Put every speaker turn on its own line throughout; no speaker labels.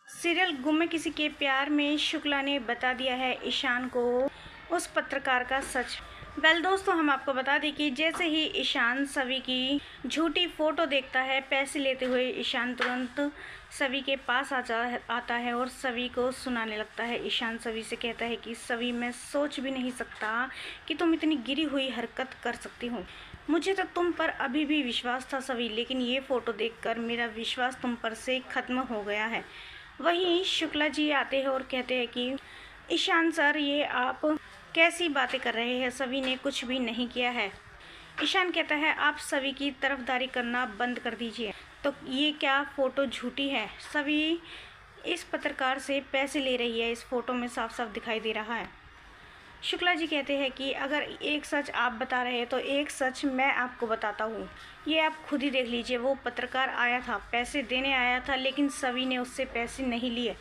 Serial गुम में किसी के प्यार में शुक्ला ने बता दिया है ईशान को उस पत्रकार का सच। दोस्तों, हम आपको बता दें कि जैसे ही ईशान सवी की झूठी फोटो देखता है पैसे लेते हुए, ईशान तुरंत सवी के पास आता है और सवी को सुनाने लगता है। ईशान सवी से कहता है कि सवी, मैं सोच भी नहीं सकता कि तुम इतनी गिरी हुई हरकत कर सकती हो। मुझे तो तुम पर अभी भी विश्वास था सवी, लेकिन ये फ़ोटो देखकर मेरा विश्वास तुम पर से ख़त्म हो गया है। वहीं शुक्ला जी आते हैं और कहते हैं कि ईशान सर, ये आप कैसी बातें कर रहे हैं, सवी ने कुछ भी नहीं किया है। ईशान कहता है, आप सवी की तरफदारी करना बंद कर दीजिए। तो ये क्या फ़ोटो झूठी है? सवी इस पत्रकार से पैसे ले रही है, इस फ़ोटो में साफ साफ दिखाई दे रहा है। शुक्ला जी कहते हैं कि अगर एक सच आप बता रहे हैं तो एक सच मैं आपको बताता हूँ, ये आप खुद ही देख लीजिए। वो पत्रकार आया था, पैसे देने आया था, लेकिन सवी ने उससे पैसे नहीं लिए।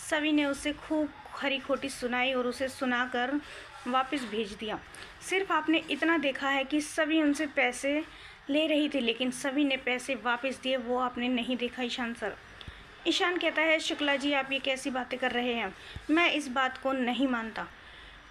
सवी ने उससे खूब खरी खोटी सुनाई और उसे सुनाकर वापस भेज दिया। सिर्फ आपने इतना देखा है कि सवी उनसे पैसे ले रही थी, लेकिन सवी ने पैसे वापस दिए, वो आपने नहीं देखा ईशान सर। ईशान कहता है, शुक्ला जी आप ये कैसी बातें कर रहे हैं, मैं इस बात को नहीं मानता।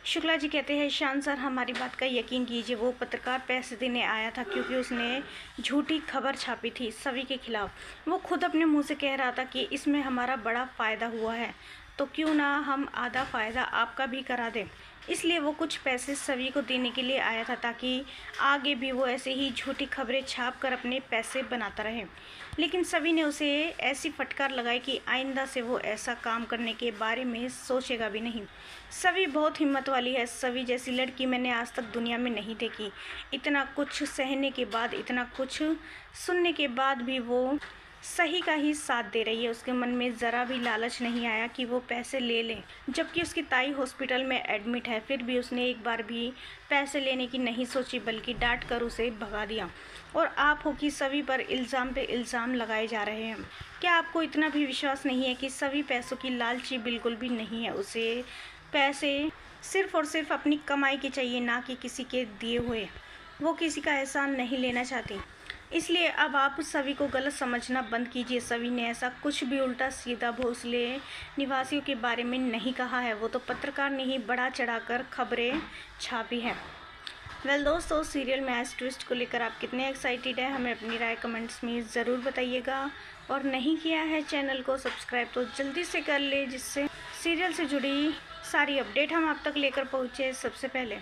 शुक्ला जी कहते हैं, ईशान सर हमारी बात का यकीन कीजिए, वो पत्रकार पैसे देने आया था क्योंकि उसने झूठी खबर छापी थी सवी के खिलाफ। वो खुद अपने मुंह से कह रहा था कि इसमें हमारा बड़ा फ़ायदा हुआ है, तो क्यों ना हम आधा फ़ायदा आपका भी करा दें। इसलिए वो कुछ पैसे सवी को देने के लिए आया था ताकि आगे भी वो ऐसे ही झूठी खबरें छाप कर अपने पैसे बनाता रहे। लेकिन सवी ने उसे ऐसी फटकार लगाई कि आइंदा से वो ऐसा काम करने के बारे में सोचेगा भी नहीं। सवी बहुत हिम्मत वाली है, सवी जैसी लड़की मैंने आज तक दुनिया में नहीं देखी। इतना कुछ सहने के बाद, इतना कुछ सुनने के बाद भी वो सही का ही साथ दे रही है। उसके मन में ज़रा भी लालच नहीं आया कि वो पैसे ले लें, जबकि उसकी ताई हॉस्पिटल में एडमिट है। फिर भी उसने एक बार भी पैसे लेने की नहीं सोची, बल्कि डांट कर उसे भगा दिया। और आप हो कि सभी पर इल्ज़ाम पे इल्ज़ाम लगाए जा रहे हैं। क्या आपको इतना भी विश्वास नहीं है कि सभी पैसों की लालची बिल्कुल भी नहीं है? उसे पैसे सिर्फ़ और सिर्फ अपनी कमाई के चाहिए, ना कि किसी के दिए हुए। वो किसी का एहसान नहीं लेना चाहती। इसलिए अब आप सभी को गलत समझना बंद कीजिए। सभी ने ऐसा कुछ भी उल्टा सीधा भोसले निवासियों के बारे में नहीं कहा है। वो तो पत्रकार ने ही बढ़ा चढ़ाकर खबरें छापी है। दोस्तों, सीरियल में इस ट्विस्ट को लेकर आप कितने एक्साइटेड हैं, हमें अपनी राय कमेंट्स में ज़रूर बताइएगा। और नहीं किया है चैनल को सब्सक्राइब तो जल्दी से कर ले, जिससे सीरियल से जुड़ी सारी अपडेट हम आप तक लेकर पहुँचे सबसे पहले।